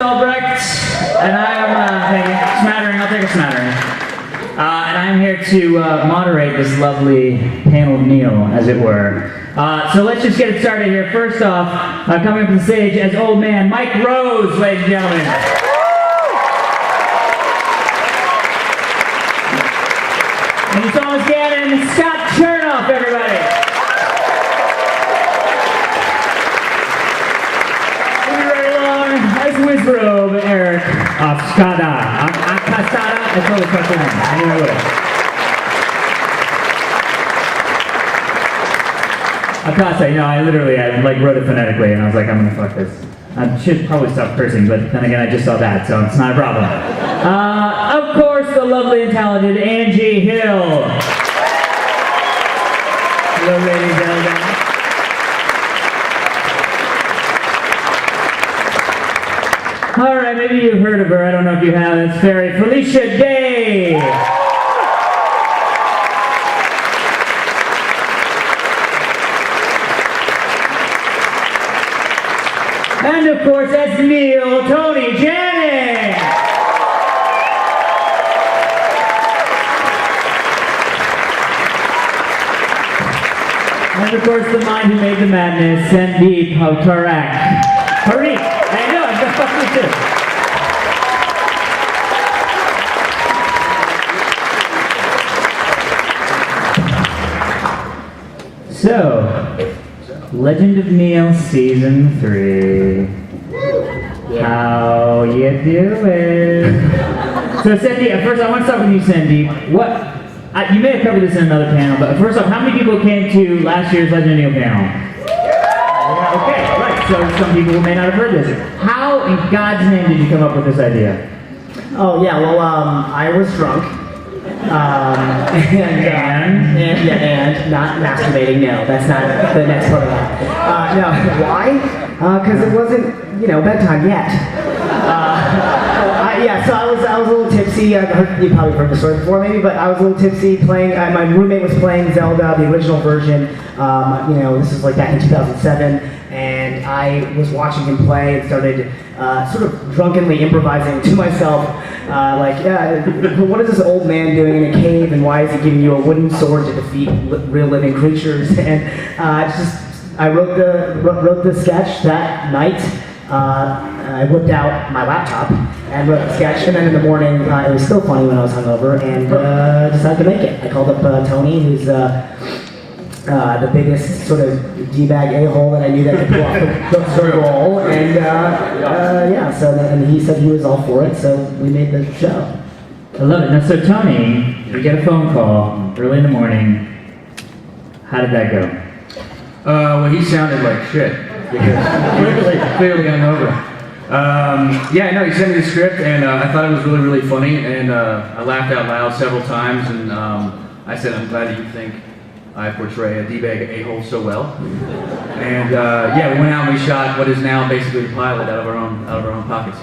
Albrecht, and I am smattering. I'll take a smattering. And I'm here to moderate this lovely panel meal, as it were. So let's just get it started here. First off, coming up to the stage as old man Mike Rose, ladies and gentlemen. And it's Thomas Gannon and Scott Chernoff, everybody. Wizrobe, Eric Akasada. I totally fucked your name. I knew I would. Akasa, I wrote it phonetically, and I was like, I'm gonna fuck this. I should probably stop cursing, but then again, I just saw that, so it's not a problem. Of course, the lovely and talented Angie Hill. Hello, ladies and gentlemen. All right, maybe you've heard of her. I don't know if you have. It's Fairy Felicia Day. And of course, that's Neil Tony Jennings. And of course, the mind who made the madness, Sandeep Tarak. Hurry! I know, I'm gonna fuck you too. So, Legend of Neil Season 3. How you doing? So Sandeep, first I want to start with you, Sandeep. You may have covered this in another panel, but first off, how many people came to last year's Legend of Neil panel? Okay, right, so some people may not have heard this. How in God's name did you come up with this idea? Oh, yeah, well, I was drunk. And not masturbating, no, that's not the next part of that. No, why? Because it wasn't, bedtime yet. So I was a little tipsy. You probably heard the story before, maybe, but I was a little tipsy playing. My roommate was playing Zelda, the original version. This was like back in 2007, and I was watching him play and started sort of drunkenly improvising to myself, what is this old man doing in a cave, and why is he giving you a wooden sword to defeat real living creatures? And I wrote the sketch that night. I whipped out my laptop and wrote the sketch, and then in the morning, it was still funny when I was hungover, and decided to make it. I called up Tony, who's the biggest sort of D-bag a-hole that I knew that could pull off the role, and and he said he was all for it, so we made the show. I love it. Now, so Tony, you get a phone call early in the morning. How did that go? Well, he sounded like shit. Clearly hungover. He sent me the script, and I thought it was really, really funny, and I laughed out loud several times, and I said, I'm glad that you think I portray a D-bag a-hole so well. And we went out and we shot what is now basically the pilot out of our own pockets.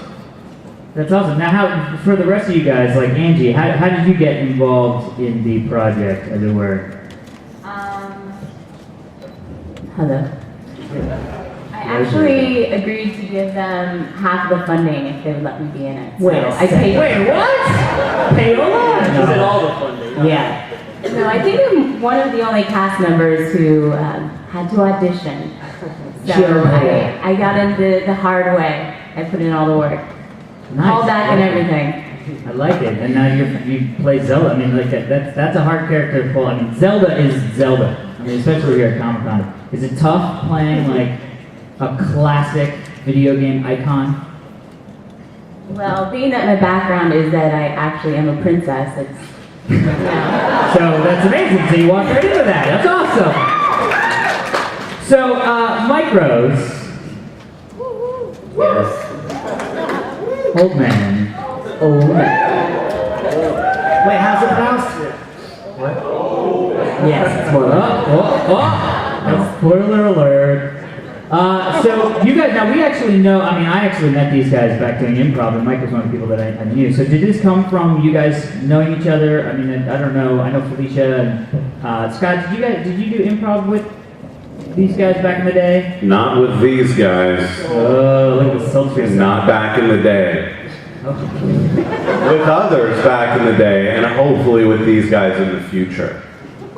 That's awesome. Now, for the rest of you guys, like Angie, how did you get involved in the project, as it were? Hello. I actually agreed to give them half the funding if they would let me be in it. Wait, I paid. Wait, what? Payola? She said all the funding. Yeah. No, I think I'm one of the only cast members who had to audition. So I got in the hard way. I put in all the work. Nice. All back and everything. I like it. And now you play Zelda. I mean, like that's a hard character to pull. I mean, Zelda is Zelda. I mean, especially here at Comic-Con. Is it tough playing like a classic video game icon? Well, being that my background is that I actually am a princess, it's So that's amazing. So you walked right into that. That's awesome. So, Mike Rose. Yes. Old man. Old man. Wait, how's it pronounced? What? Yes, it's more like Spoiler alert. So you guys, now we actually know, I actually met these guys back doing improv, and Mike was one of the people that I knew. So did this come from you guys knowing each other? I don't know, I know Felicia and Scott, did you do improv with these guys back in the day? Not with these guys. Oh, look at the sultry stuff. Not back in the day. With others back in the day, and hopefully with these guys in the future.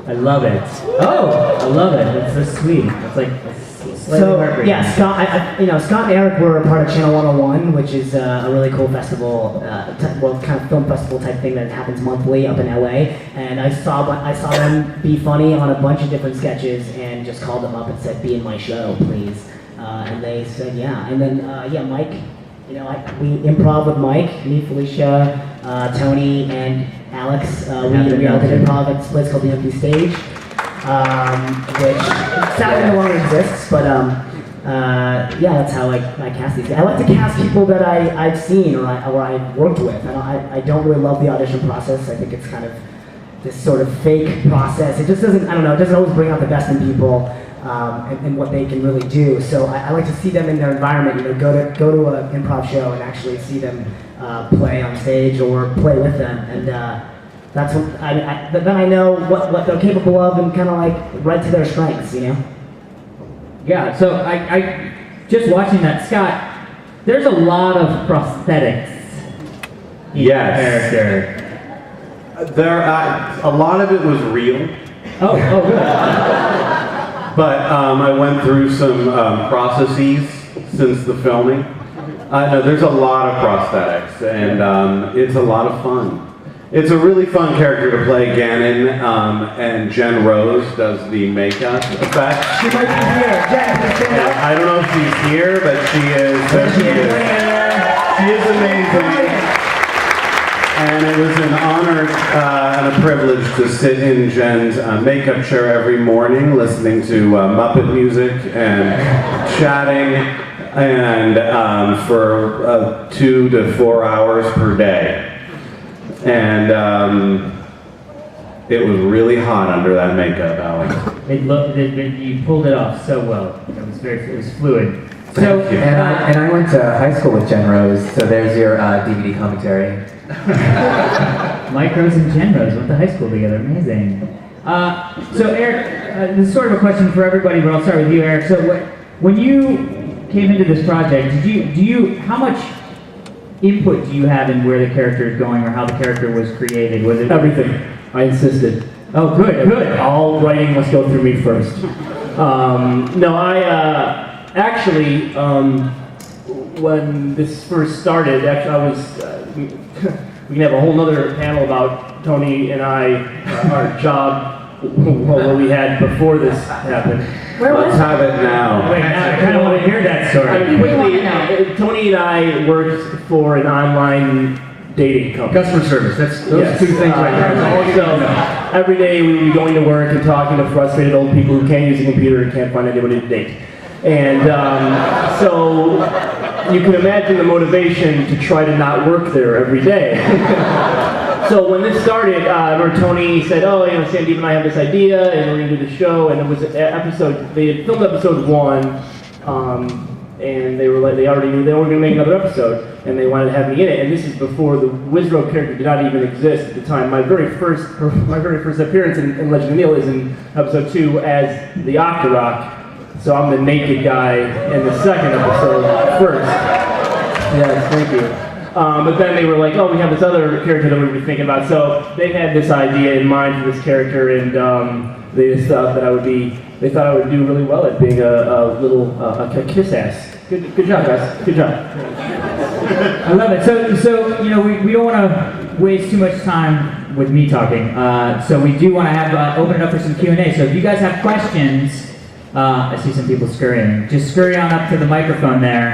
I love it. Oh, I love it. It's so sweet. It's like slightly So heartbreaking. yeah, Scott and Eric were part of Channel 101, which is a really cool festival, kind of film festival type thing that happens monthly up in LA. And I saw them be funny on a bunch of different sketches, and just called them up and said, "Be in my show, please." And they said, "Yeah." And then Mike, we improv with Mike, me, Felicia, Tony, and Alex. We all did improv at this place called the Empty Stage. Which sadly no longer exists, but that's how I cast these guys. I like to cast people that I've seen or I've worked with. I don't really love the audition process. I think it's kind of this sort of fake process. It just doesn't, it doesn't always bring out the best in people and what they can really do. So I like to see them in their environment, go to an improv show and actually see them play on stage or play with them. And that's what then I know what they're capable of and kind of like right to their strengths, Yeah, so I just watching that, Scott, there's a lot of prosthetics in Yes. character. A lot of it was real, Oh, good. but I went through some processes since the filming. No, there's a lot of prosthetics, and it's a lot of fun. It's a really fun character to play, Gannon, and Jen Rose does the makeup effect. She might be here. Jen, please stand up. I don't know if she's here, but she is. There she is. She is amazing. And it was an honor and a privilege to sit in Jen's makeup chair every morning, listening to Muppet music and chatting, and for 2 to 4 hours per day. And it was really hot under that makeup, Alex. You pulled it off so well. It was fluid. So, And I went to high school with Jen Rose, so there's your DVD commentary. Mike Rose and Jen Rose went to high school together. Amazing. So Eric, this is sort of a question for everybody, but I'll start with you, Eric. So when you came into this project, how much input do you have in where the character is going or how the character was created? Was it Everything. I insisted. Oh, good. All writing must go through me first. Actually, when this first started, I was, we can have a whole nother panel about Tony and I, our job, what we had before this happened. Let's have it now. Wait, I kind of want to hear that story. Quickly, Tony and I worked for an online dating company. Customer service. That's those two things right there. So every day we would be going to work and talking to frustrated old people who can't use a computer and can't find anybody to date. And so you can imagine the motivation to try to not work there every day. So when this started, Tony said, "Oh, Sandeep and I have this idea, and we're going to do the show." And it was an episode. They had filmed episode 1, and they already knew they were going to make another episode, and they wanted to have me in it. And this is before the Wizrow character did not even exist at the time. My very first appearance in Legend of Neil is in episode 2 as the Octorok. So I'm the naked guy in the second episode first. Yes, thank you. But then they were like, "Oh, we have this other character that we were thinking about." So they had this idea in mind for this character, and they just thought that they thought I would do really well at being a little kiss ass. Good job, guys. Good job. I love it. So we don't want to waste too much time with me talking. So we do want to have open it up for some Q&A. So if you guys have questions, I see some people scurrying. Just scurry on up to the microphone there.